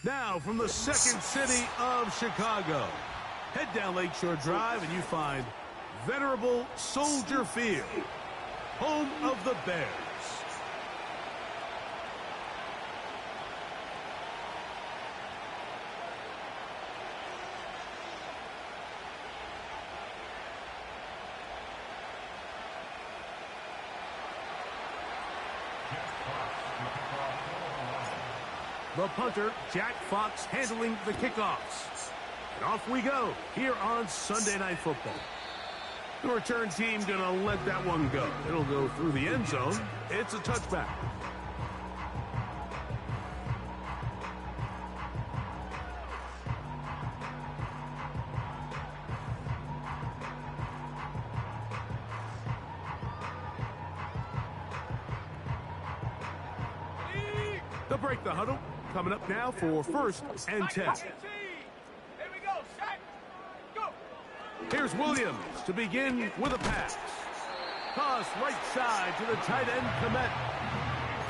Now, from the second city of Chicago, head down Lakeshore Drive and you find venerable Soldier Field, home of the Bears. The punter, Jack Fox, handling the kickoffs. And off we go here on Sunday Night Football. The return team going to let that one go. It'll go through the end zone. It's a touchback. They'll break the huddle. Coming up now for 1st and 10. Here's Williams to begin with a pass. Toss right side to the tight end, Kmet.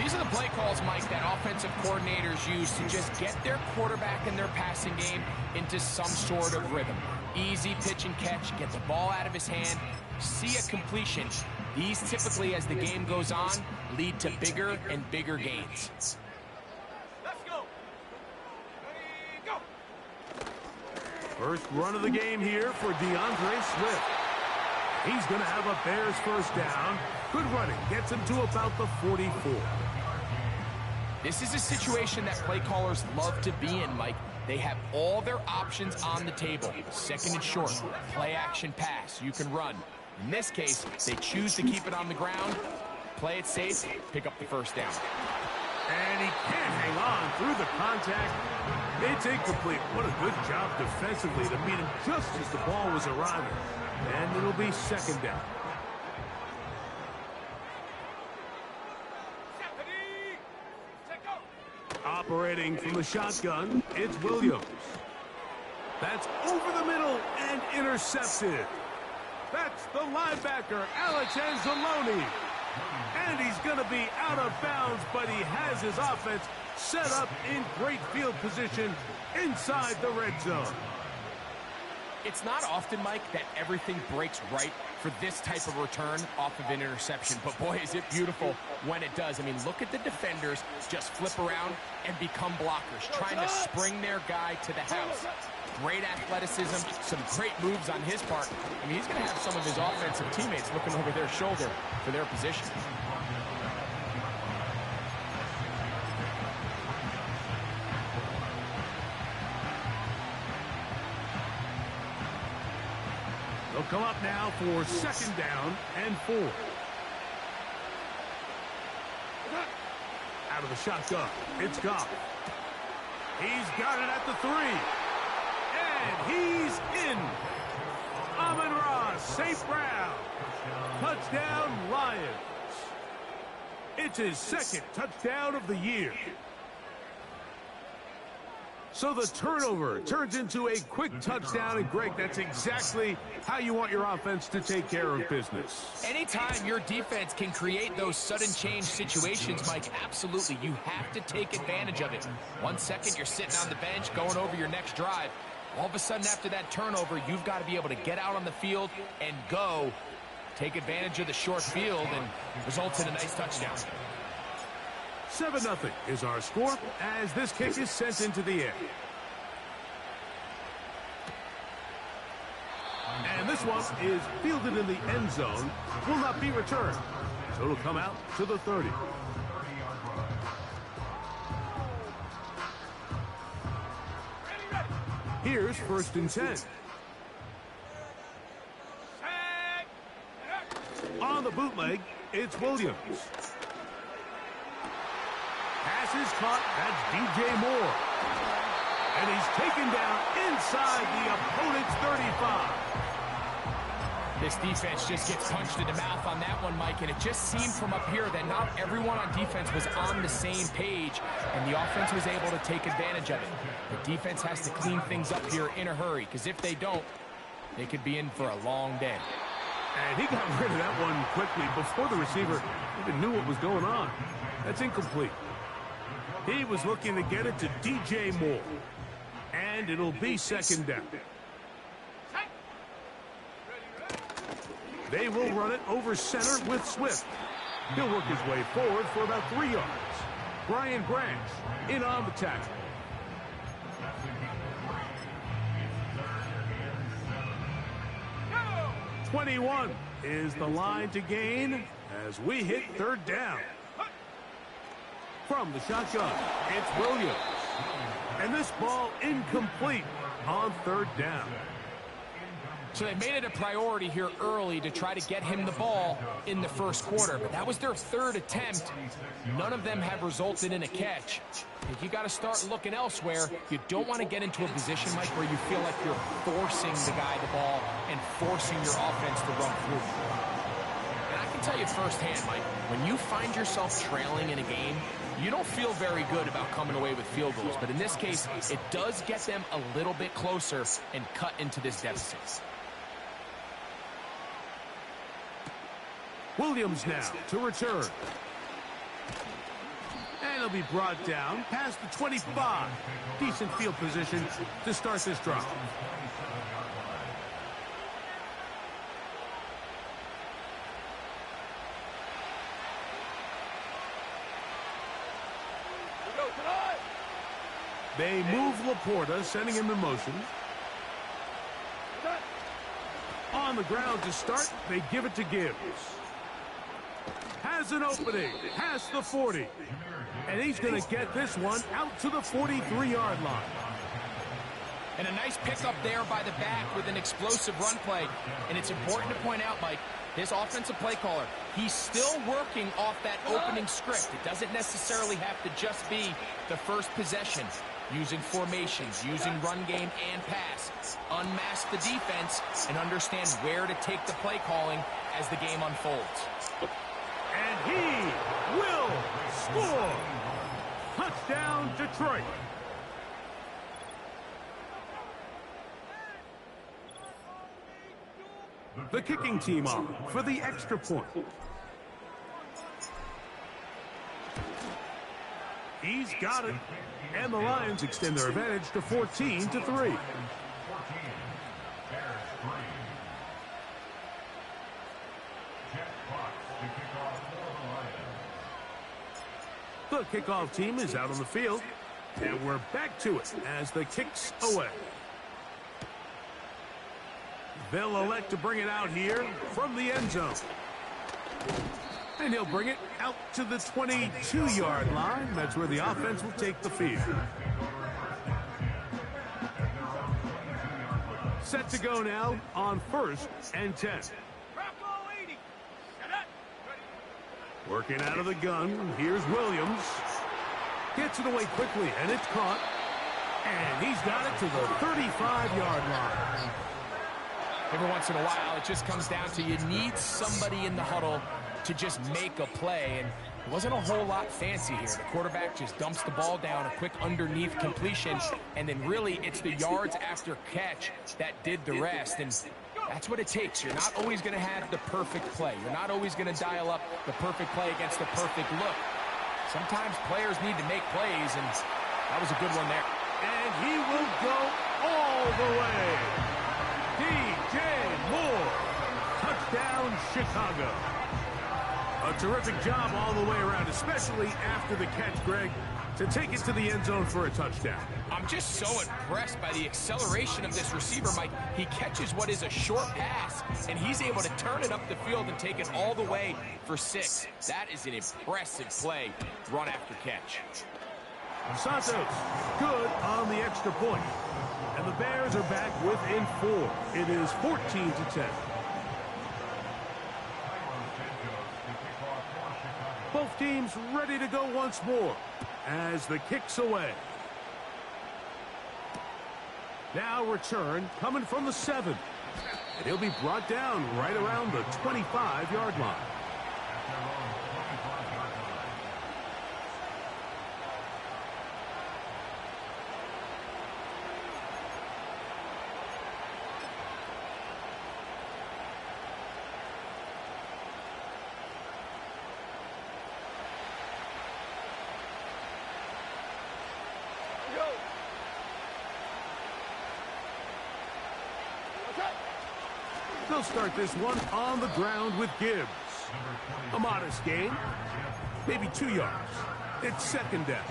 These are the play calls, Mike, that offensive coordinators use to just get their quarterback and their passing game into some sort of rhythm. Easy pitch and catch, get the ball out of his hand, see a completion. These typically, as the game goes on, lead to bigger and bigger gains. First run of the game here for DeAndre Swift. He's going to have a Bears first down. Good running. Gets him to about the 44. This is a situation that play callers love to be in, Mike. They have all their options on the table. Second and short, play action pass. You can run. In this case, they choose to keep it on the ground, play it safe, pick up the first down. And he can't hang on through the contact. It's incomplete. What a good job defensively to meet him just as the ball was arriving. And it'll be second down. Operating from the shotgun, it's Williams. That's over the middle and intercepted. That's the linebacker, Alex Anzalone. And he's going to be out of bounds, but he has his offense set up in great field position inside the red zone. It's not often, Mike, that everything breaks right for this type of return off of an interception. But boy, is it beautiful when it does. I mean, look at the defenders just flip around and become blockers, trying to spring their guy to the house. Great athleticism, some great moves on his part. I mean, he's going to have some of his offensive teammates looking over their shoulder for their position. They'll come up now for second down and 4. Out of the shotgun, it's Goff. He's got it at the 3. And he's in. Amon-Ra, St. Brown. Touchdown, Lions. It's his second touchdown of the year. So the turnover turns into a quick touchdown, and Greg, that's exactly how you want your offense to take care of business. Anytime your defense can create those sudden change situations, Mike, absolutely, you have to take advantage of it. 1 second, you're sitting on the bench, going over your next drive. All of a sudden, after that turnover, you've got to be able to get out on the field and go. Take advantage of the short field and result in a nice touchdown. 7-0 is our score as this kick is sent into the air. And this one is fielded in the end zone, will not be returned. So it'll come out to the 30. Here's 1st and 10. On the bootleg, it's Williams. Pass is caught. That's DJ Moore. And he's taken down inside the opponent's 35. This defense just gets punched in the mouth on that one, Mike, and it just seemed from up here that not everyone on defense was on the same page, and the offense was able to take advantage of it. The defense has to clean things up here in a hurry, because if they don't, they could be in for a long day. And he got rid of that one quickly before the receiver even knew what was going on. That's incomplete. He was looking to get it to DJ Moore. And it'll be second down. They will run it over center with Swift. He'll work his way forward for about 3 yards. Brian Branch in on the tackle. No! 21 is the line to gain as we hit third down. From the shotgun, it's Williams. And this ball incomplete on third down. So they made it a priority here early to try to get him the ball in the first quarter. But that was their third attempt. None of them have resulted in a catch. If you got to start looking elsewhere, you don't want to get into a position, Mike, where you feel like you're forcing the guy the ball and forcing your offense to run through. And I can tell you firsthand, Mike, when you find yourself trailing in a game, you don't feel very good about coming away with field goals. But in this case, it does get them a little bit closer and cut into this deficit. Williams now to return. And he'll be brought down past the 25. Decent field position to start this drive. They move Laporta, sending him in motion. On the ground to start, they give it to Gibbs. Has an opening, past the 40. And he's going to get this one out to the 43-yard line. And a nice pickup there by the back with an explosive run play. And it's important to point out, Mike, this offensive play caller, he's still working off that opening script. It doesn't necessarily have to just be the first possession. Using formations, using run game and pass. Unmask the defense and understand where to take the play calling as the game unfolds. And he will score. Touchdown, Detroit. The kicking team on for the extra point. He's got it. And the Lions extend their advantage to 14-3. The kickoff team is out on the field. And we're back to it as the kick's away. They'll elect to bring it out here from the end zone. And he'll bring it out to the 22-yard line. That's where the offense will take the field. Set to go now on 1st and 10. Working out of the gun. Here's Williams. Gets it away quickly, and it's caught. And he's got it to the 35-yard line. Every once in a while, it just comes down to you need somebody in the huddle to just make a play, and it wasn't a whole lot fancy here. The quarterback just dumps the ball down, a quick underneath completion, and then really it's the yards after catch that did the rest, and that's what it takes. You're not always going to have the perfect play. You're not always going to dial up the perfect play against the perfect look. Sometimes players need to make plays, and that was a good one there. And he will go all the way. DJ Moore. Touchdown, Chicago. A terrific job all the way around, especially after the catch, Greg, to take it to the end zone for a touchdown. I'm just so impressed by the acceleration of this receiver, Mike. He catches what is a short pass, and he's able to turn it up the field and take it all the way for 6. That is an impressive play, run after catch. Santos, good on the extra point. And the Bears are back within 4. It is 14-10. Both teams ready to go once more as the kick's away. Now return coming from the 7. And he'll be brought down right around the 25-yard line. They'll start this one on the ground with Gibbs. A modest gain, maybe 2 yards. It's second down.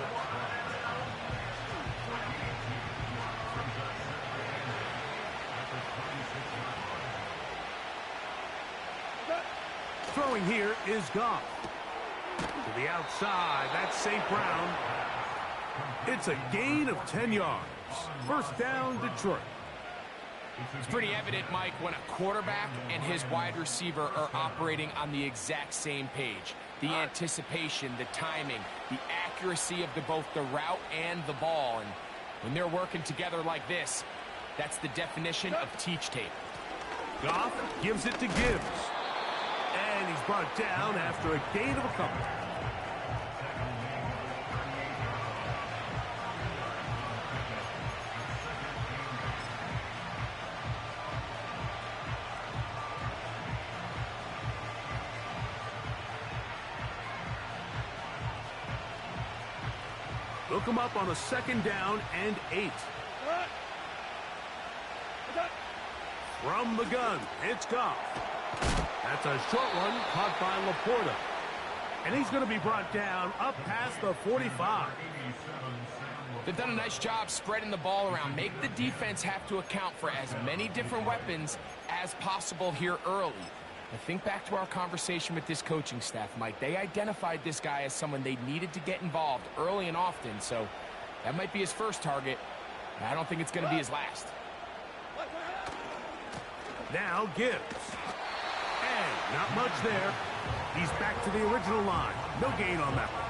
Throwing here is Goff. To the outside, that's St. Brown. It's a gain of 10 yards. First down, Detroit. It's pretty evident, Mike, when a quarterback and his wide receiver are operating on the exact same page. The anticipation, the timing, the accuracy of both the route and the ball. And when they're working together like this, that's the definition of teach tape. Goff gives it to Gibbs. And he's brought down after a gain of a couple. Look him up on a second down and 8. From the gun, it's Goff. That's a short one caught by Laporta. And he's going to be brought down up past the 45. They've done a nice job spreading the ball around. Make the defense have to account for as many different weapons as possible here early. I think back to our conversation with this coaching staff, Mike. They identified this guy as someone they needed to get involved early and often, so that might be his first target. I don't think it's going to be his last. Now Gibbs. And not much there. He's back to the original line. No gain on that one.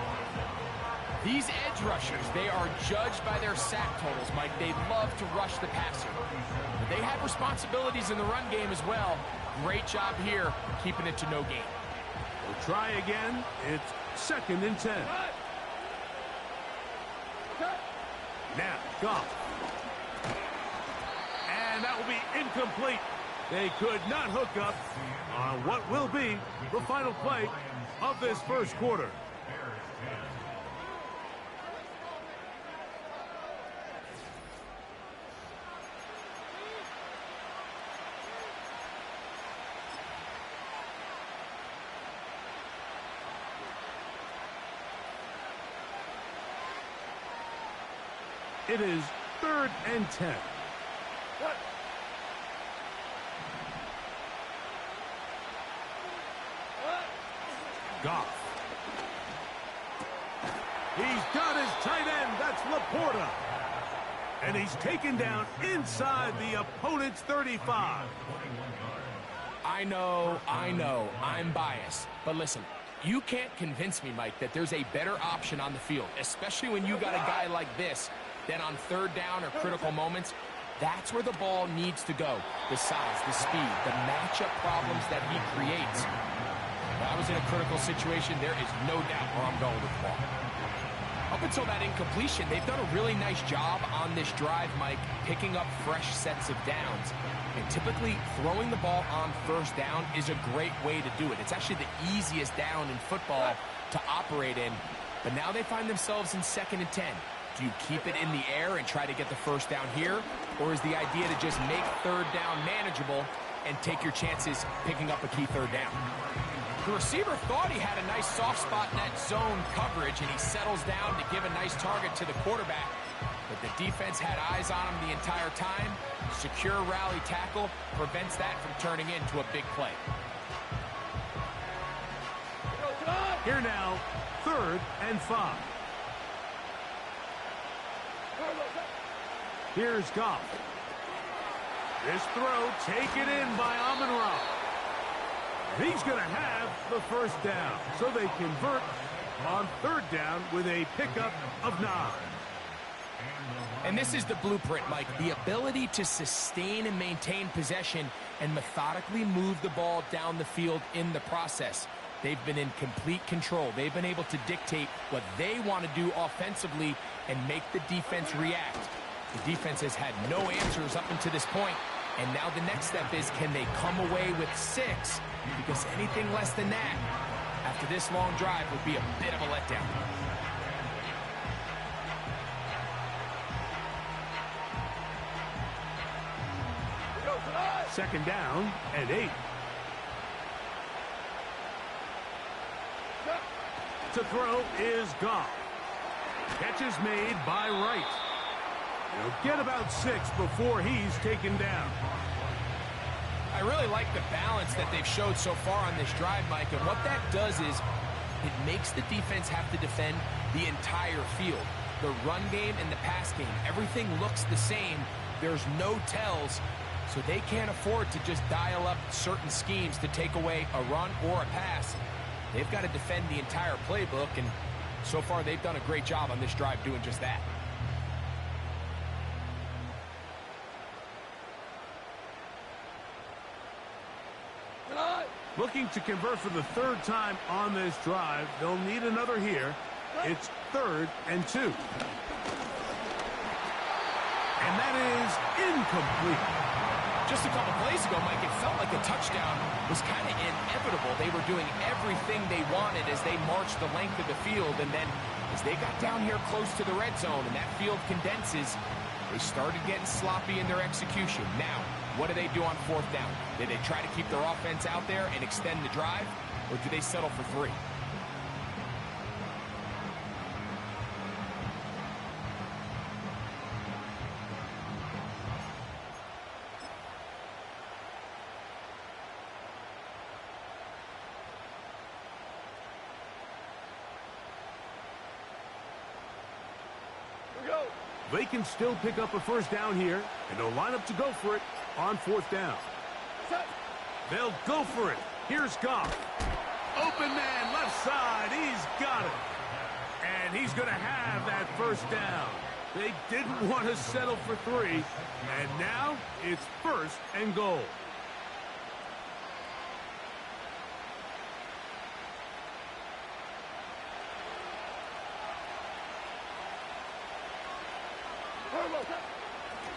These edge rushers, they are judged by their sack totals, Mike. They love to rush the passer. But they have responsibilities in the run game as well. Great job here, keeping it to no gain. We'll try again. It's second and 10. Now, Goff. And that will be incomplete. They could not hook up on what will be the final play of this first quarter. It is third and 10. Goff. He's got his tight end. That's Laporta. And he's taken down inside the opponent's 35. I know, I'm biased. But listen, you can't convince me, Mike, that there's a better option on the field, especially when you got a guy like this, then on third down or critical moments, that's where the ball needs to go. The size, the speed, the matchup problems that he creates. If I was in a critical situation, there is no doubt where I'm going with the ball. Up until that incompletion, they've done a really nice job on this drive, Mike, picking up fresh sets of downs. And typically, throwing the ball on first down is a great way to do it. It's actually the easiest down in football to operate in. But now they find themselves in second and 10. Do you keep it in the air and try to get the first down here? Or is the idea to just make third down manageable and take your chances picking up a key third down? The receiver thought he had a nice soft spot in that zone coverage, and he settles down to give a nice target to the quarterback. But the defense had eyes on him the entire time. Secure rally tackle prevents that from turning into a big play. Here now, third and 5. Here's Goff. This throw taken in by Amon-Ra. He's going to have the first down. So they convert on third down with a pickup of 9. And this is the blueprint, Mike. The ability to sustain and maintain possession and methodically move the ball down the field in the process. They've been in complete control. They've been able to dictate what they want to do offensively and make the defense react. The defense has had no answers up until this point. And now the next step is, can they come away with 6? Because anything less than that, after this long drive, would be a bit of a letdown. Second down and 8. To throw is Goff. Catch is made by Wright. He'll get about 6 before he's taken down. I really like the balance that they've showed so far on this drive, Mike, and what that does is it makes the defense have to defend the entire field. the run game and the pass game. Everything looks the same. There's no tells, so they can't afford to just dial up certain schemes to take away a run or a pass. They've got to defend the entire playbook, and so far they've done a great job on this drive doing just that. Looking to convert for the third time on this drive. They'll need another here. It's 3rd and 2. And that is incomplete. Just a couple plays ago, Mike, it felt like a touchdown was kind of inevitable. They were doing everything they wanted as they marched the length of the field, and then as they got down here close to the red zone and that field condenses, they started getting sloppy in their execution. Now, what do they do on 4th down? Do they try to keep their offense out there and extend the drive, or do they settle for 3? They can still pick up a first down here, and they'll line up to go for it on 4th down. They'll go for it. Here's Goff. Open man, left side. He's got it. And he's going to have that first down. They didn't want to settle for 3, and now it's 1st and goal.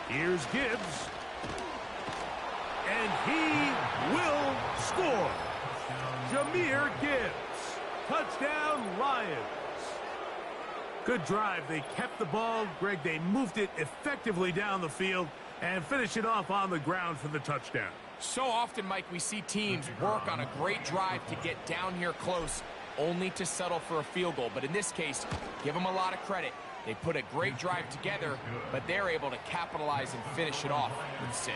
Here's Gibbs. And he will score. Jahmyr Gibbs. Touchdown, Lions. Good drive. They kept the ball. Greg, they moved it effectively down the field and finished it off on the ground for the touchdown. So often, Mike, we see teams work on a great drive to get down here close, only to settle for a field goal. But in this case, give them a lot of credit. They put a great drive together, but they're able to capitalize and finish it off with 6.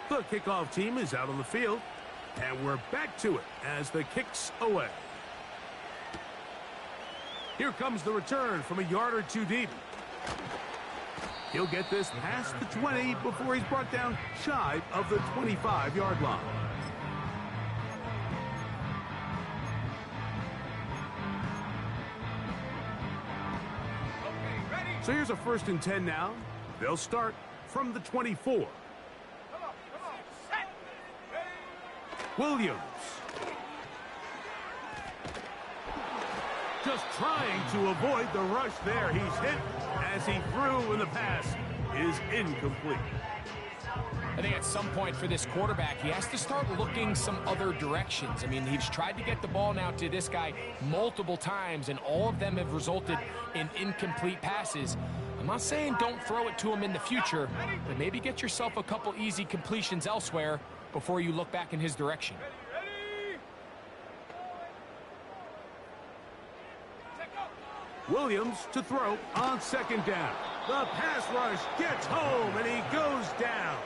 The kickoff team is out on the field, and we're back to it as the kick's away. Here comes the return from a yard or 2 deep. He'll get this past the 20 before he's brought down shy of the 25-yard line. So here's a 1st and 10 now. They'll start from the 24. Williams. Just trying to avoid the rush there. He's hit as he threw, and the pass is incomplete. I think at some point for this quarterback, he has to start looking some other directions. I mean, he's tried to get the ball now to this guy multiple times, and all of them have resulted in incomplete passes. I'm not saying don't throw it to him in the future, but maybe get yourself a couple easy completions elsewhere before you look back in his direction. Williams to throw on 2nd down. The pass rush gets home, and he goes down.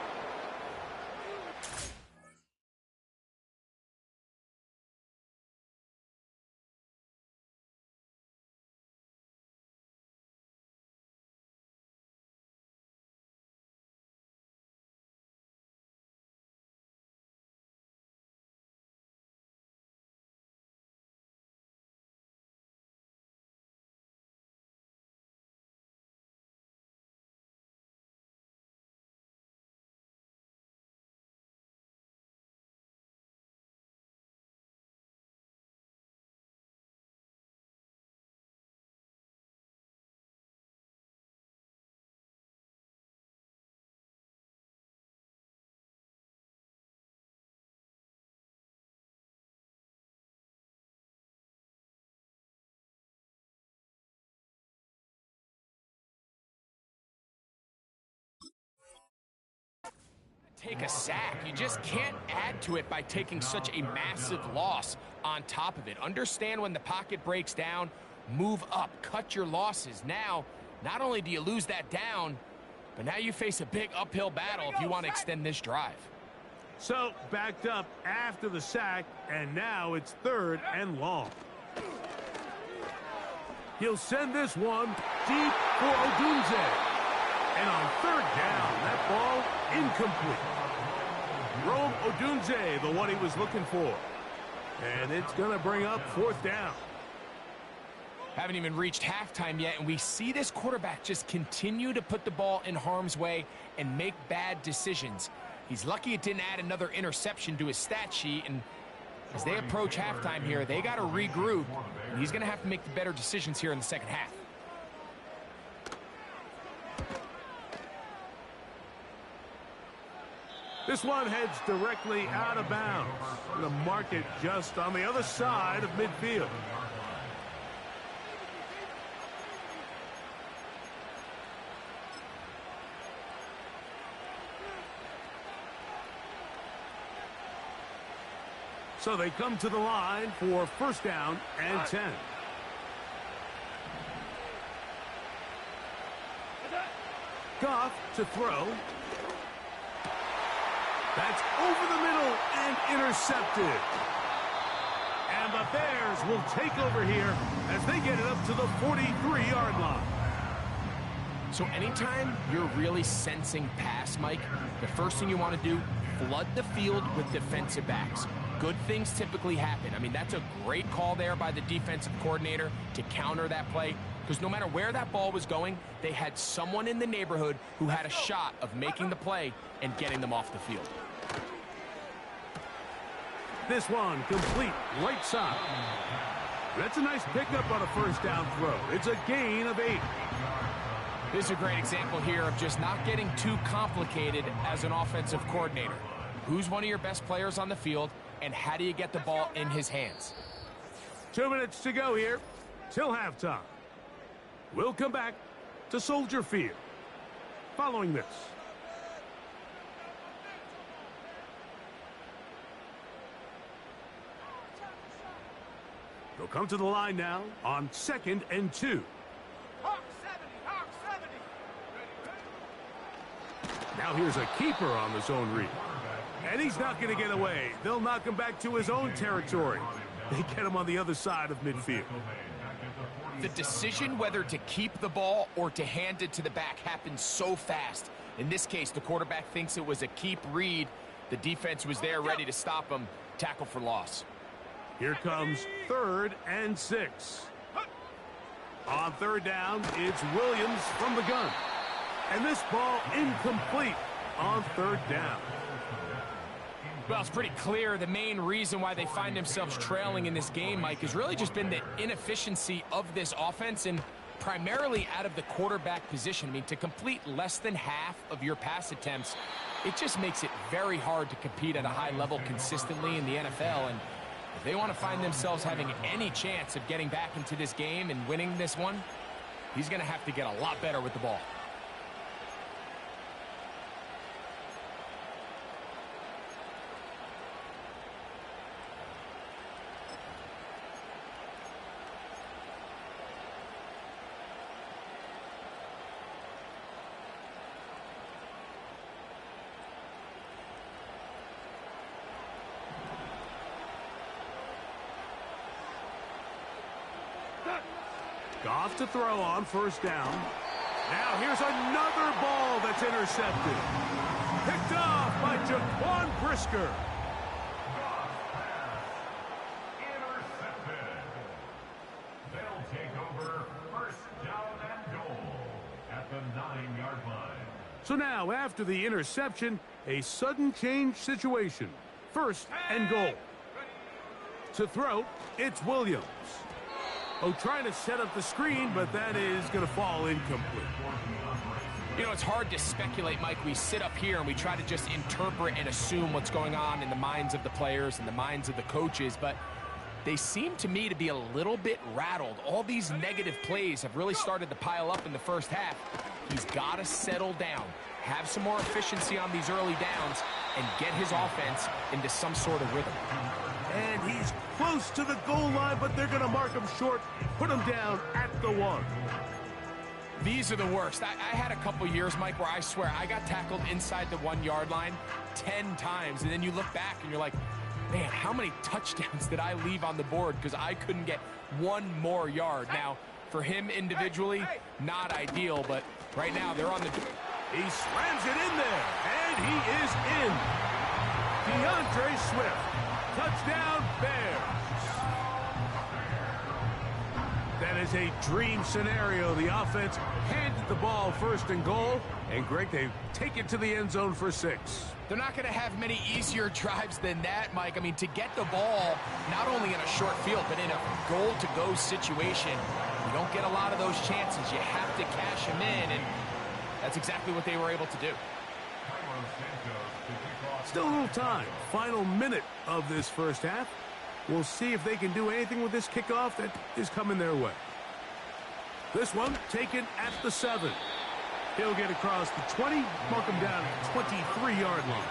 Take a sack. You just can't add to it by taking such a massive loss on top of it. Understand when the pocket breaks down, move up, cut your losses. Now, not only do you lose that down, but now you face a big uphill battle if you want to extend this drive. So backed up after the sack, and now it's 3rd and long. He'll send this one deep for Odunze. And on 3rd down, that ball incomplete. Rome Odunze, the one he was looking for. And it's going to bring up 4th down. Haven't even reached halftime yet, and we see this quarterback just continue to put the ball in harm's way and make bad decisions. He's lucky it didn't add another interception to his stat sheet, and as they approach halftime here, they got to regroup, and he's going to have to make the better decisions here in the second half. This one heads directly out of bounds. The market just on the other side of midfield. So they come to the line for 1st down and 10. Goff to throw. That's over the middle and intercepted. And the Bears will take over here as they get it up to the 43-yard line. So anytime you're really sensing pass, Mike, the first thing you want to do, flood the field with defensive backs. Good things typically happen. I mean, that's a great call there by the defensive coordinator to counter that play, because no matter where that ball was going, they had someone in the neighborhood who had a shot of making the play and getting them off the field. This one complete right side. That's a nice pickup on a 1st down throw. It's a gain of 8. This is a great example here of just not getting too complicated as an offensive coordinator. Who's one of your best players on the field, and how do you get the ball in his hands? 2 minutes to go here till halftime. We'll come back to Soldier Field following this. They'll come to the line now on 2nd and 2. Hawk 70, Hawk 70. Now here's a keeper on the zone read. And he's not going to get away. They'll knock him back to his own territory. They get him on the other side of midfield. The decision whether to keep the ball or to hand it to the back happens so fast. In this case, the quarterback thinks it was a keep read. The defense was there ready to stop him. Tackle for loss. Here comes 3rd and 6. On 3rd down, it's Williams from the gun. And this ball incomplete on 3rd down. Well, it's pretty clear the main reason why they find themselves trailing in this game, Mike, has really just been the inefficiency of this offense and primarily out of the quarterback position. I mean, to complete less than half of your pass attempts, it just makes it very hard to compete at a high level consistently in the NFL. And if they want to find themselves having any chance of getting back into this game and winning this one, he's going to have to get a lot better with the ball. Goff to throw on 1st down. Now here's another ball that's intercepted. Picked off by Jaquan Brisker. Intercepted. They'll take over 1st down and goal at the 9-yard line. So now, after the interception, a sudden change situation. 1st and goal. To throw, it's Williams. Oh, trying to set up the screen, but that is going to fall incomplete. You know, it's hard to speculate, Mike. We sit up here and we try to just interpret and assume what's going on in the minds of the players and the minds of the coaches, but they seem to me to be a little bit rattled. All these negative plays have really started to pile up in the first half. He's got to settle down, have some more efficiency on these early downs, and get his offense into some sort of rhythm. And he's close to the goal line, but they're going to mark him short, put him down at the 1. These are the worst. I had a couple years, Mike, where I swear I got tackled inside the 1-yard line 10 times. And then you look back and you're like, man, how many touchdowns did I leave on the board because I couldn't get one more yard? Now, for him individually, not ideal, but right now they're on the... He slams it in there, and he is in. DeAndre Swift, touchdown Bears. That is a dream scenario. The offense handed the ball first and goal, and Greg, they take it to the end zone for 6. They're not going to have many easier drives than that, Mike. I mean, to get the ball not only in a short field, but in a goal-to-go situation, you don't get a lot of those chances. You have to cash them in, and that's exactly what they were able to do. Still a little time. Final minute of this first half. We'll see if they can do anything with this kickoff that is coming their way. This one taken at the 7. He'll get across the 20, mark him down at 23-yard line.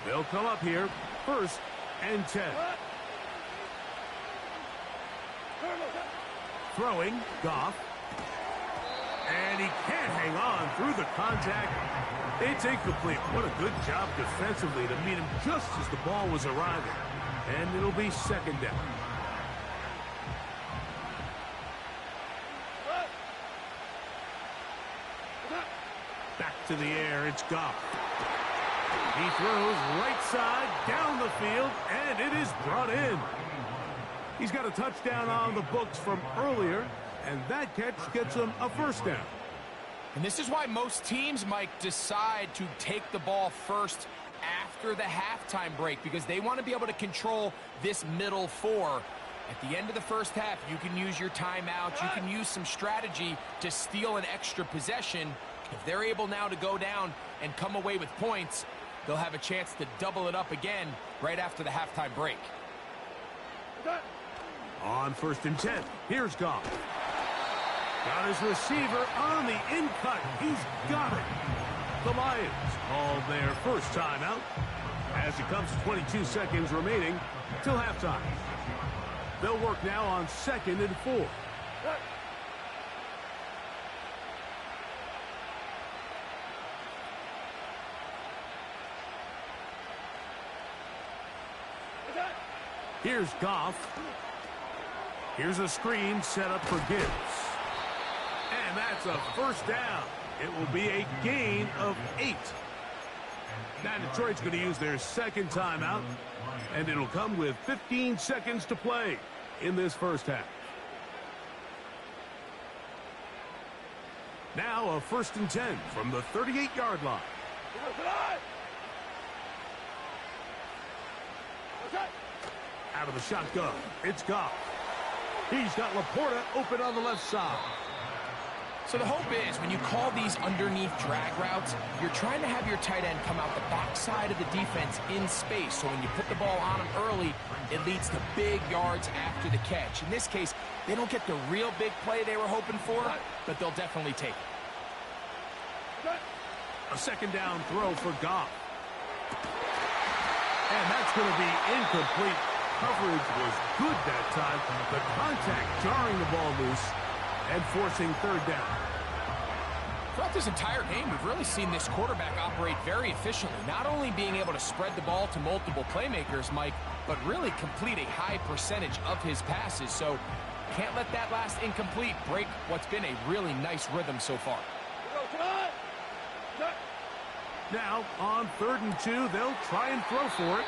They'll come up here, 1st and 10. Throwing, Goff. And he can't hang on through the contact. It's incomplete. What a good job defensively to meet him just as the ball was arriving. And it'll be 2nd down. Back to the air, it's Goff. He throws right side, down the field, and it is brought in. He's got a touchdown on the books from earlier, and that catch gets him a 1st down. And this is why most teams, Mike, decide to take the ball first after the halftime break, because they want to be able to control this middle 4. At the end of the first half, you can use your timeouts, you can use some strategy to steal an extra possession. If they're able now to go down and come away with points, they'll have a chance to double it up again right after the halftime break. On 1st and 10, here's Goff. Got his receiver on the in-cut. He's got it. The Lions call their first timeout as it comes to 22 seconds remaining till halftime. They'll work now on 2nd and 4. Here's Goff. Here's a screen set up for Gibbs. And that's a 1st down. It will be a gain of 8. Now Detroit's going to use their 2nd timeout, and it'll come with 15 seconds to play in this first half. Now a 1st and 10 from the 38-yard line. Out of the shotgun, it's Goff. He's got Laporta open on the left side. So the hope is when you call these underneath drag routes, you're trying to have your tight end come out the backside of the defense in space. So when you put the ball on him early, it leads to big yards after the catch. In this case, they don't get the real big play they were hoping for, but they'll definitely take it. A 2nd down throw for Goff. And that's going to be incomplete. Coverage was good that time. The contact jarring the ball loose and forcing 3rd down. Throughout this entire game, we've really seen this quarterback operate very efficiently, not only being able to spread the ball to multiple playmakers, Mike, but really complete a high percentage of his passes. So can't let that last incomplete break what's been a really nice rhythm so far. Now, on 3rd and 2, they'll try and throw for it.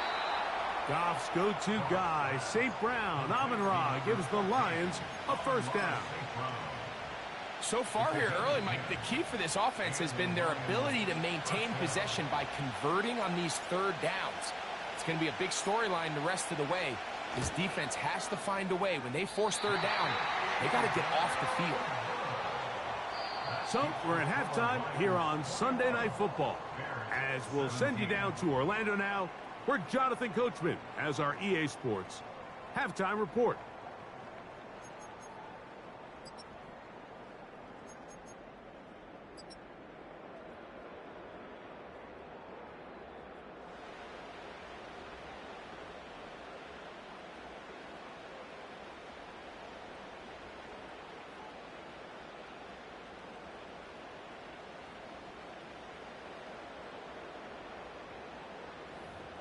Goff's go-to guy, St. Brown, Amon-Ra, gives the Lions a 1st down. So far here early, Mike, the key for this offense has been their ability to maintain possession by converting on these 3rd downs. It's going to be a big storyline the rest of the way. This defense has to find a way. When they force 3rd down, they got to get off the field. So we're at halftime here on Sunday Night Football. As we'll send you down to Orlando now, where Jonathan Coachman has our EA Sports halftime report.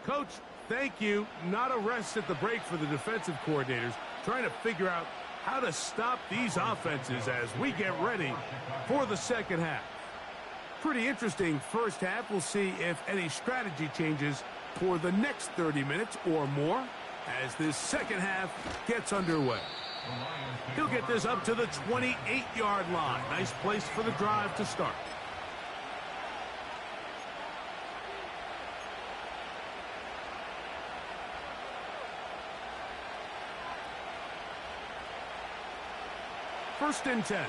Coach, thank you. Not a rest at the break for the defensive coordinators, trying to figure out how to stop these offenses as we get ready for the second half. Pretty interesting first half. We'll see if any strategy changes for the next 30 minutes or more as this second half gets underway. He'll get this up to the 28-yard line. Nice place for the drive to start. First and 10.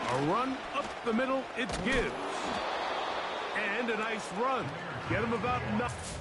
A run up the middle, it gives. And a nice run. Get him about nothing.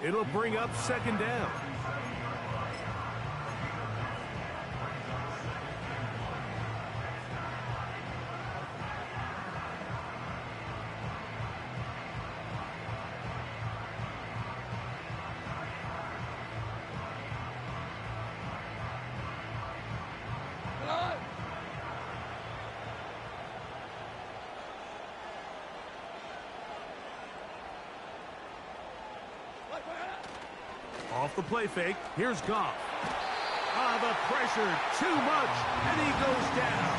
It'll bring up second down. Off the play fake, here's Goff. The pressure, too much, and he goes down.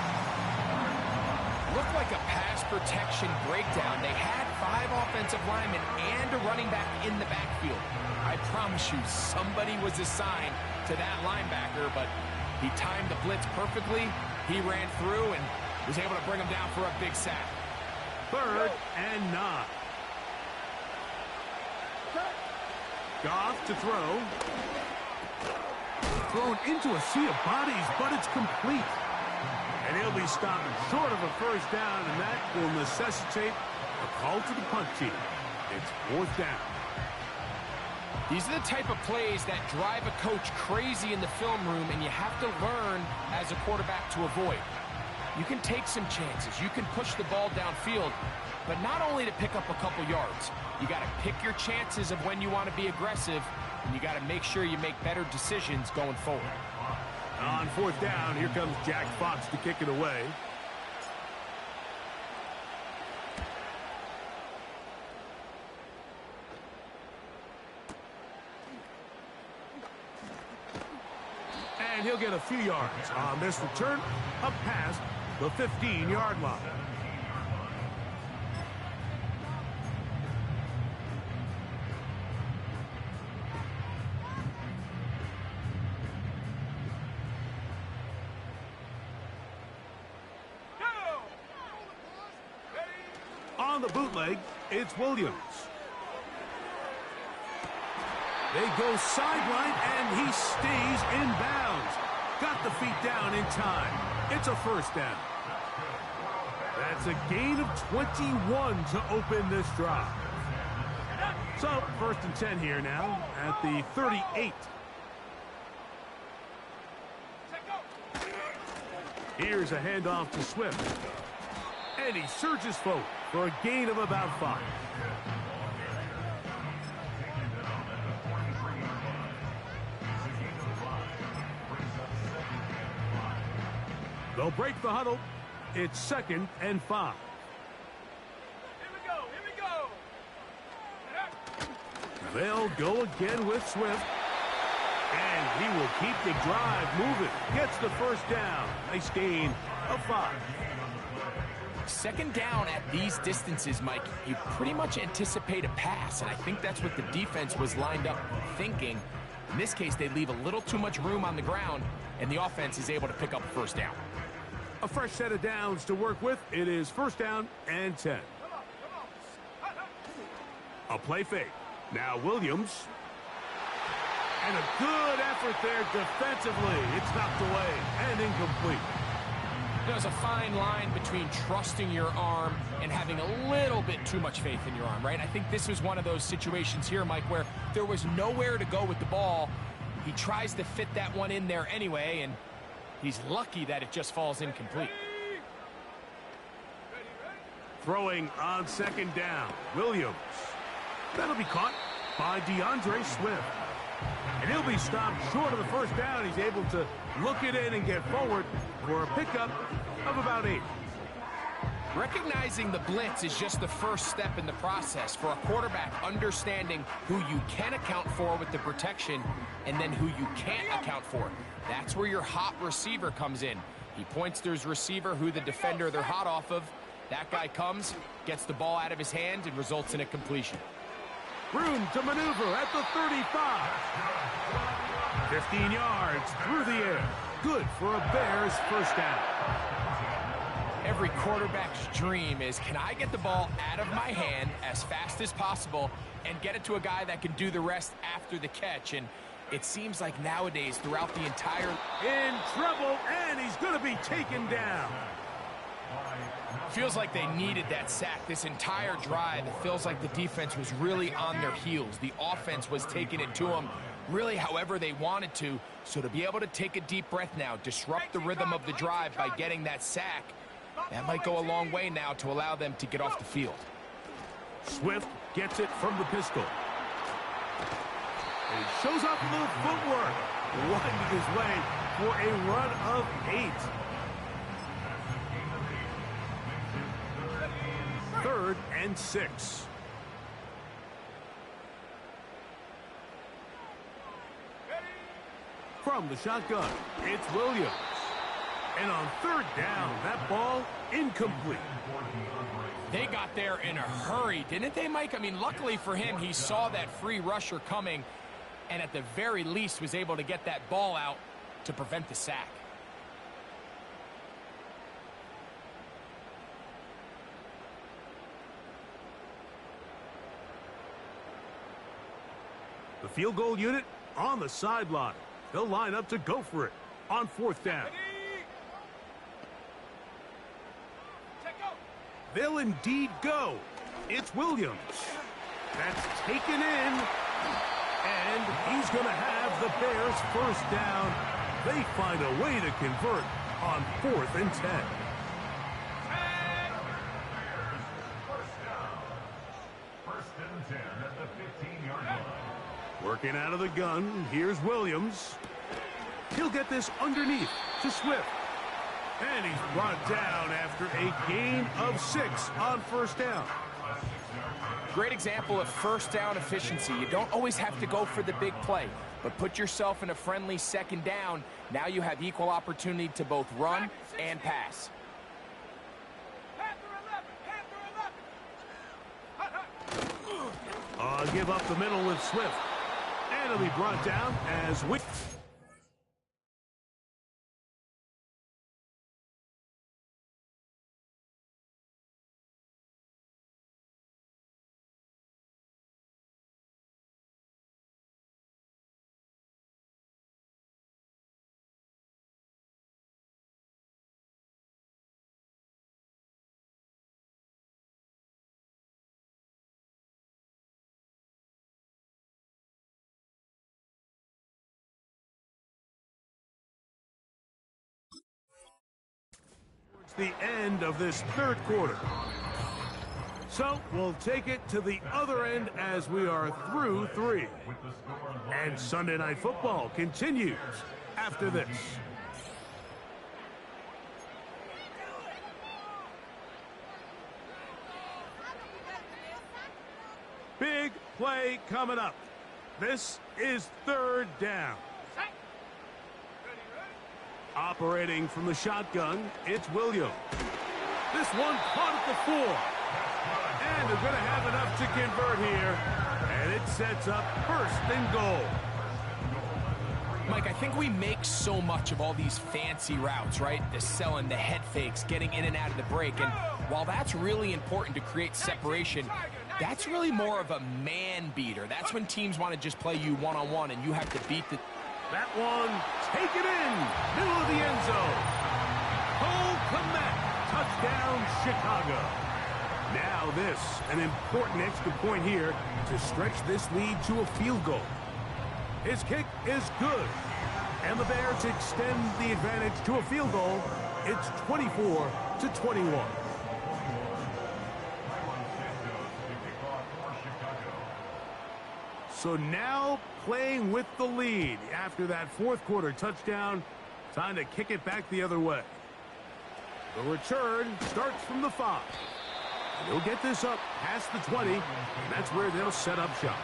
Looked like a pass protection breakdown. They had 5 offensive linemen and a running back in the backfield. I promise you, somebody was assigned to that linebacker, but he timed the blitz perfectly. He ran through and was able to bring him down for a big sack. 3rd and 9. Goff to throw. Thrown into a sea of bodies, but it's complete. And he'll be stopped short of a first down, and that will necessitate a call to the punt team. It's 4th down. These are the type of plays that drive a coach crazy in the film room, and you have to learn as a quarterback to avoid. You can take some chances. You can push the ball downfield, but not only to pick up a couple yards. You got to pick your chances of when you want to be aggressive, and you got to make sure you make better decisions going forward. On 4th down, here comes Jack Fox to kick it away. And he'll get a few yards on this return up past the 15-yard line. On the bootleg, it's Williams. They go sideline, and he stays in bounds. Got the feet down in time. It's a first down. That's a gain of 21 to open this drive. So, 1st and 10 here now at the 38. Here's a handoff to Swift. And he surges forward for a gain of about 5. They'll break the huddle. It's 2nd and 5. Here we go. They'll go again with Swift. And he will keep the drive moving. Gets the first down. Nice gain of 5. Second down at these distances, Mike, you pretty much anticipate a pass, and I think that's what the defense was lined up thinking. In this case, they leave a little too much room on the ground, and the offense is able to pick up a first down. A fresh set of downs to work with. It is first down and 10. A play fake. Now Williams. And a good effort there defensively. It's knocked away and incomplete. There's a fine line between trusting your arm and having a little bit too much faith in your arm, right? I think this was one of those situations here, Mike, where there was nowhere to go with the ball. He tries to fit that one in there anyway, and he's lucky that it just falls incomplete. Throwing on second down. Williams. That'll be caught by DeAndre Swift. And he'll be stopped short of the first down. He's able to look it in and get forward for a pickup of about 8. Recognizing the blitz is just the first step in the process for a quarterback, understanding who you can account for with the protection and then who you can't account for. That's where your hot receiver comes in. He points to his receiver, who the defender they're hot off of. That guy comes, gets the ball out of his hand, and results in a completion. Room to maneuver at the 35. 15 yards through the air. Good for a Bears first down. Every quarterback's dream is, can I get the ball out of my hand as fast as possible and get it to a guy that can do the rest after the catch? And it seems like nowadays, throughout the entire... In trouble, and he's going to be taken down. Feels like they needed that sack this entire drive. It feels like the defense was really on their heels. The offense was taking it to them really however they wanted to. So to be able to take a deep breath now, disrupt the rhythm of the drive by getting that sack, that might go a long way now to allow them to get off the field. Swift gets it from the pistol. And he shows off a little footwork, winding his way for a run of 8. 3rd and 6. From the shotgun, it's Williams. And on 3rd down, that ball incomplete. They got there in a hurry, didn't they, Mike? I mean, luckily for him, he saw that free rusher coming and at the very least was able to get that ball out to prevent the sack. The field goal unit on the sideline. They'll line up to go for it on 4th down. They'll indeed go. It's Williams. That's taken in. And he's going to have the Bears first down. They find a way to convert on 4th and 10. First and 10 at the 15-yard line. Working out of the gun, here's Williams. He'll get this underneath to Swift. And he's brought down after a gain of 6 on 1st down. Great example of first down efficiency. You don't always have to go for the big play, but put yourself in a friendly 2nd down. Now you have equal opportunity to both run and pass. Give up the middle with Swift. And he'll be brought down as we... the end of this 3rd quarter. So we'll take it to the other end as we are through 3. And Sunday Night Football continues after this. Big play coming up. This is 3rd down. Operating from the shotgun, it's Williams. This one caught at the 4. And they're going to have enough to convert here. And it sets up first and goal. Mike, I think we make so much of all these fancy routes, right? The selling, the head fakes, getting in and out of the break. And while that's really important to create separation, that's really more of a man beater. That's when teams want to just play you one-on-one and you have to beat the... That one, take it in, middle of the end zone. Cole Kmet, touchdown Chicago. Now this, an important extra point here to stretch this lead to a field goal. His kick is good. And the Bears extend the advantage to a field goal. It's 24-21. So now playing with the lead after that fourth quarter touchdown. Time to kick it back the other way. The return starts from the 5. They'll get this up past the 20, and that's where they'll set up shop.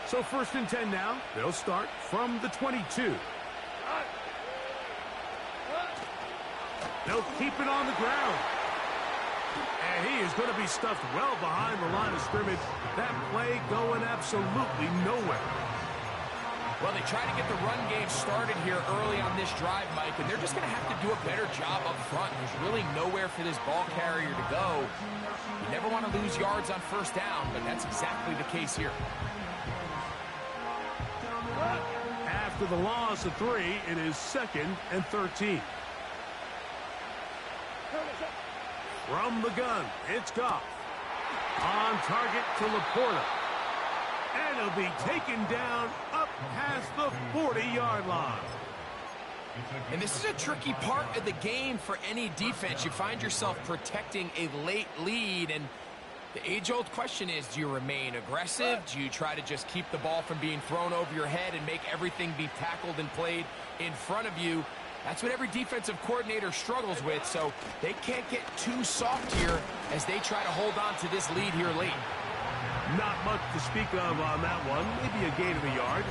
So 1st and 10 now. They'll start from the 22. They'll keep it on the ground. And he is going to be stuffed well behind the line of scrimmage. That play going absolutely nowhere. Well, they try to get the run game started here early on this drive, Mike, and they're just going to have to do a better job up front. There's really nowhere for this ball carrier to go. You never want to lose yards on 1st down, but that's exactly the case here. After the loss of 3, it is 2nd and 13. From the gun, it's Goff. On target to Laporta. And he'll be taken down up past the 40-yard line. And this is a tricky part of the game for any defense. You find yourself protecting a late lead, and the age-old question is, do you remain aggressive? Do you try to just keep the ball from being thrown over your head and make everything be tackled and played in front of you? That's what every defensive coordinator struggles with, so they can't get too soft here as they try to hold on to this lead here late. Not much to speak of on that one. Maybe a gain of a yard.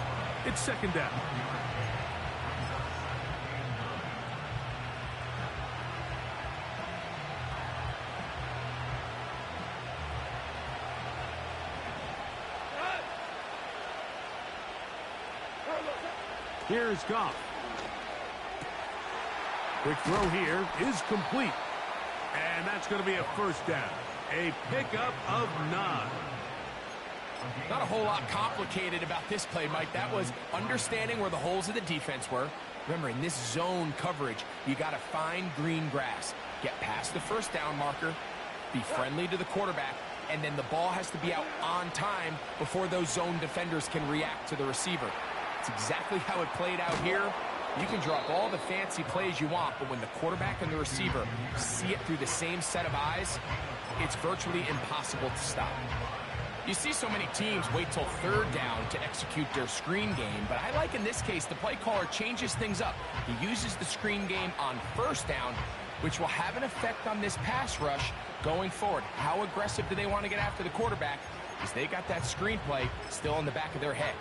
It's 2nd down. Here's Goff. Quick throw here is complete. And that's going to be a 1st down. A pickup of 9. Not a whole lot complicated about this play, Mike. That was understanding where the holes of the defense were. Remember, in this zone coverage, you got to find green grass. Get past the 1st down marker, be friendly to the quarterback, and then the ball has to be out on time before those zone defenders can react to the receiver. It's exactly how it played out here. You can drop all the fancy plays you want, but when the quarterback and the receiver see it through the same set of eyes, it's virtually impossible to stop. You see so many teams wait till 3rd down to execute their screen game, but I like in this case the play caller changes things up. He uses the screen game on 1st down, which will have an effect on this pass rush going forward. How aggressive do they want to get after the quarterback? Because they got that screen play still in the back of their head.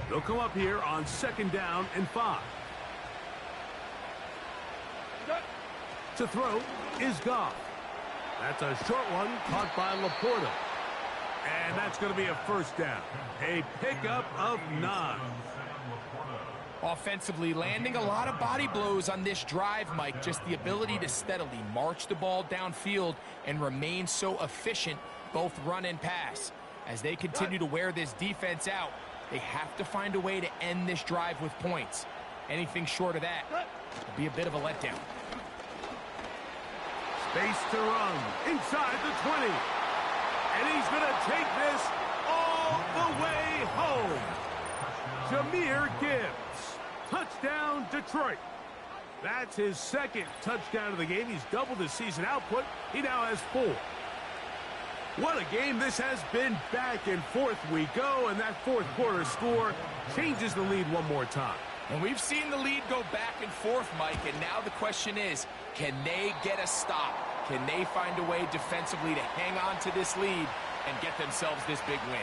They'll come up here on 2nd down and 5. To throw is Goff. That's a short one caught by Laporta. And that's going to be a 1st down. A pickup of 9. Offensively, landing a lot of body blows on this drive, Mike. Just the ability to steadily march the ball downfield and remain so efficient, both run and pass. As they continue to wear this defense out, they have to find a way to end this drive with points. Anything short of that will be a bit of a letdown. Space to run inside the 20. And he's going to take this all the way home. Jahmyr Gibbs. Touchdown, Detroit. That's his 2nd touchdown of the game. He's doubled his season output. He now has 4. What a game this has been. Back and forth we go, and that 4th quarter score changes the lead one more time. And we've seen the lead go back and forth, Mike, and now the question is, can they get a stop? Can they find a way defensively to hang on to this lead and get themselves this big win?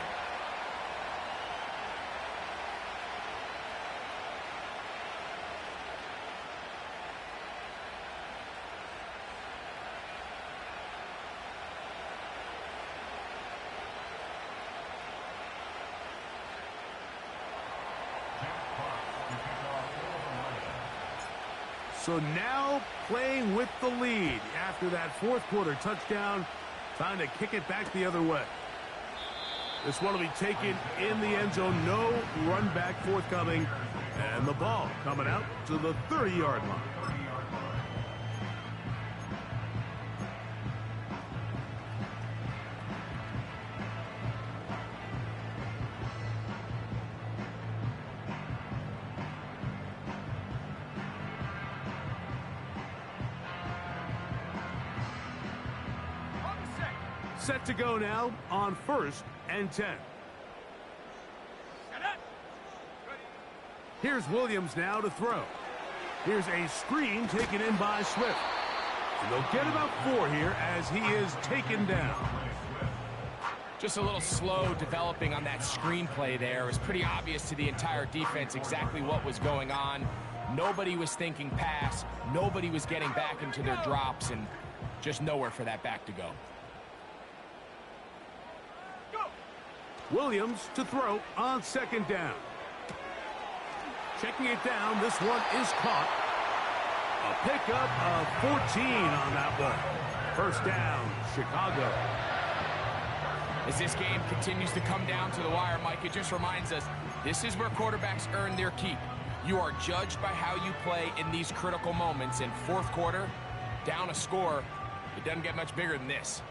So now playing with the lead after that fourth quarter touchdown, trying to kick it back the other way. This one will be taken in the end zone. No run back forthcoming. And the ball coming out to the 30-yard line. Set to go now on 1st and 10. Here's Williams now to throw. Here's a screen taken in by Swift. And they'll get about 4 here as he is taken down. Just a little slow developing on that screenplay there. It was pretty obvious to the entire defense exactly what was going on. Nobody was thinking pass. Nobody was getting back into their drops, and just nowhere for that back to go. Williams to throw on 2nd down. Checking it down, this one is caught. A pickup of 14 on that one. 1st down, Chicago. As this game continues to come down to the wire, Mike, it just reminds us this is where quarterbacks earn their keep. You are judged by how you play in these critical moments. In 4th quarter, down a score, it doesn't get much bigger than this.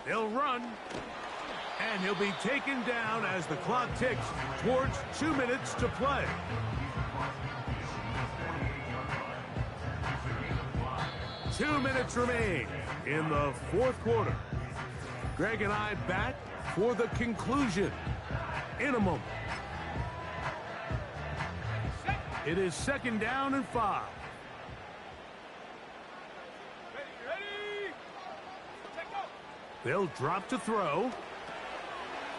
They'll run, and he'll be taken down as the clock ticks towards 2 minutes to play. Two minutes remain in the 4th quarter. Greg and I back for the conclusion in a moment. It is 2nd down and 5. They'll drop to throw.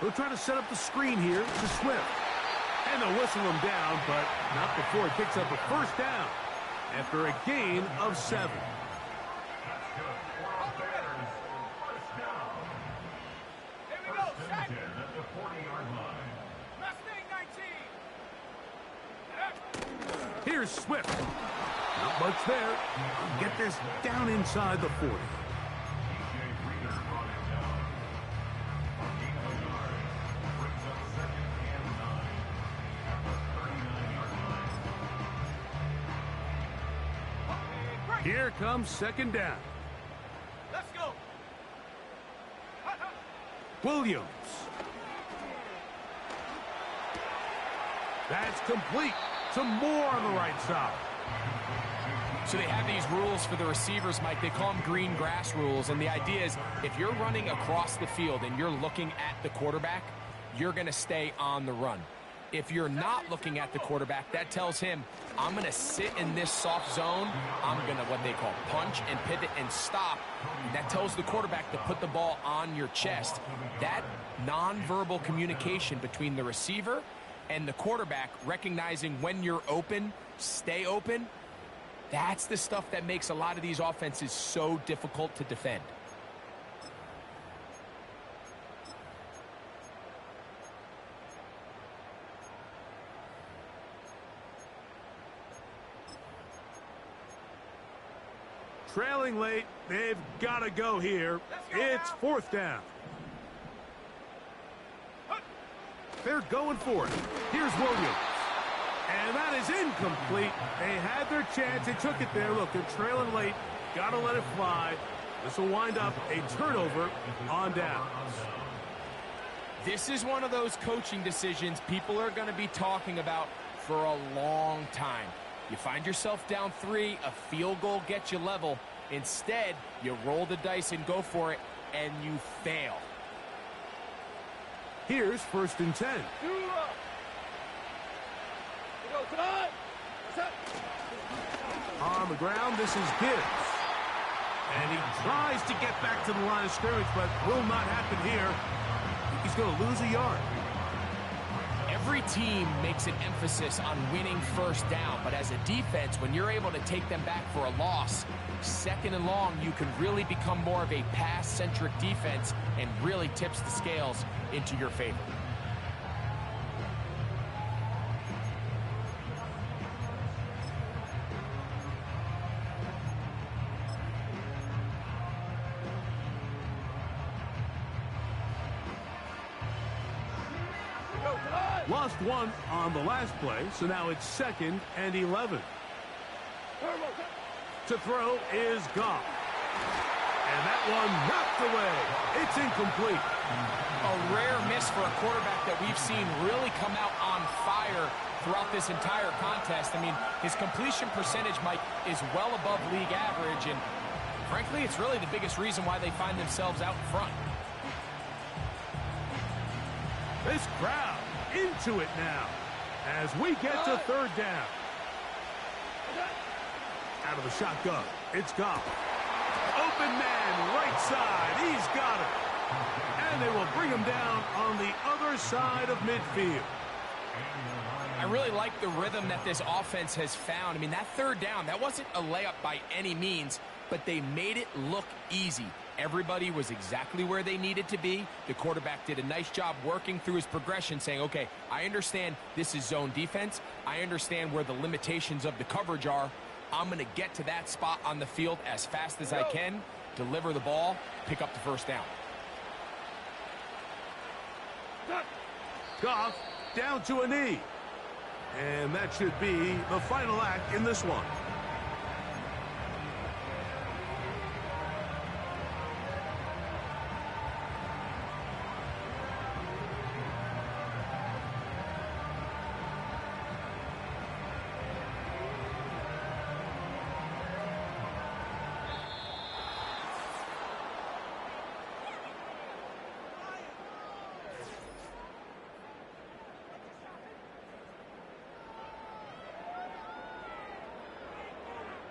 They'll try to set up the screen here to Swift. And they'll whistle him down, but not before he picks up a 1st down after a gain of 7. Here we go, set. At the 40-yard line. Mustang 19. Here's Swift. Not much there. Get this down inside the 40. Here comes 2nd down. Let's go. Williams. That's complete. Some more on the right side. So they have these rules for the receivers, Mike. They call them green grass rules. And the idea is if you're running across the field and you're looking at the quarterback, you're going to stay on the run. If you're not looking at the quarterback, that tells him, I'm going to sit in this soft zone. I'm going to what they call punch and pivot and stop. And that tells the quarterback to put the ball on your chest. That nonverbal communication between the receiver and the quarterback, recognizing when you're open, stay open, that's the stuff that makes a lot of these offenses so difficult to defend. Trailing late, they've got to go here. It's 4th down. They're going for it. Here's Williams. And that is incomplete. They had their chance. They took it there. Look, they're trailing late. Got to let it fly. This will wind up a turnover on downs. This is one of those coaching decisions people are going to be talking about for a long time. You find yourself down 3, a field goal gets you level. Instead, you roll the dice and go for it, and you fail. Here's 1st and 10. On the ground, this is Gibbs. And he tries to get back to the line of scrimmage, but will not happen here. He's going to lose a yard. Every team makes an emphasis on winning 1st down, but as a defense, when you're able to take them back for a loss, 2nd and long, you can really become more of a pass-centric defense and really tips the scales into your favor. Lost one on the last play, so now it's 2nd and 11. To throw is Goff. And that one knocked away. It's incomplete. A rare miss for a quarterback that we've seen really come out on fire throughout this entire contest. I mean, his completion percentage, Mike, is well above league average, and frankly, it's really the biggest reason why they find themselves out in front. This crowd into it now as we get to 3rd down. Out of the shotgun, it's Goff. Open man, right side, he's got it. And they will bring him down on the other side of midfield. I really like the rhythm that this offense has found. I mean, that 3rd down, that wasn't a layup by any means, but they made it look easy. Everybody was exactly where they needed to be. The quarterback did a nice job working through his progression, saying, okay, I understand this is zone defense. I understand where the limitations of the coverage are. I'm going to get to that spot on the field as fast as I can, deliver the ball, pick up the 1st down. Goff down to a knee. And that should be the final act in this one.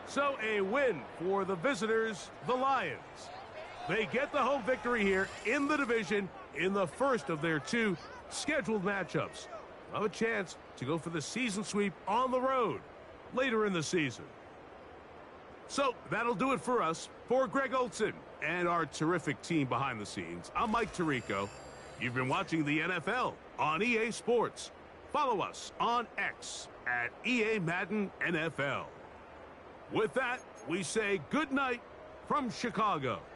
So a win for the visitors, the Lions. They get the home victory here in the division in the 1st of their 2 scheduled matchups. They'll have a chance to go for the season sweep on the road later in the season. So that'll do it for us. For Greg Olsen and our terrific team behind the scenes, I'm Mike Tirico. You've been watching the NFL on EA Sports. Follow us on X at EA Madden NFL. With that, we say good night from Chicago.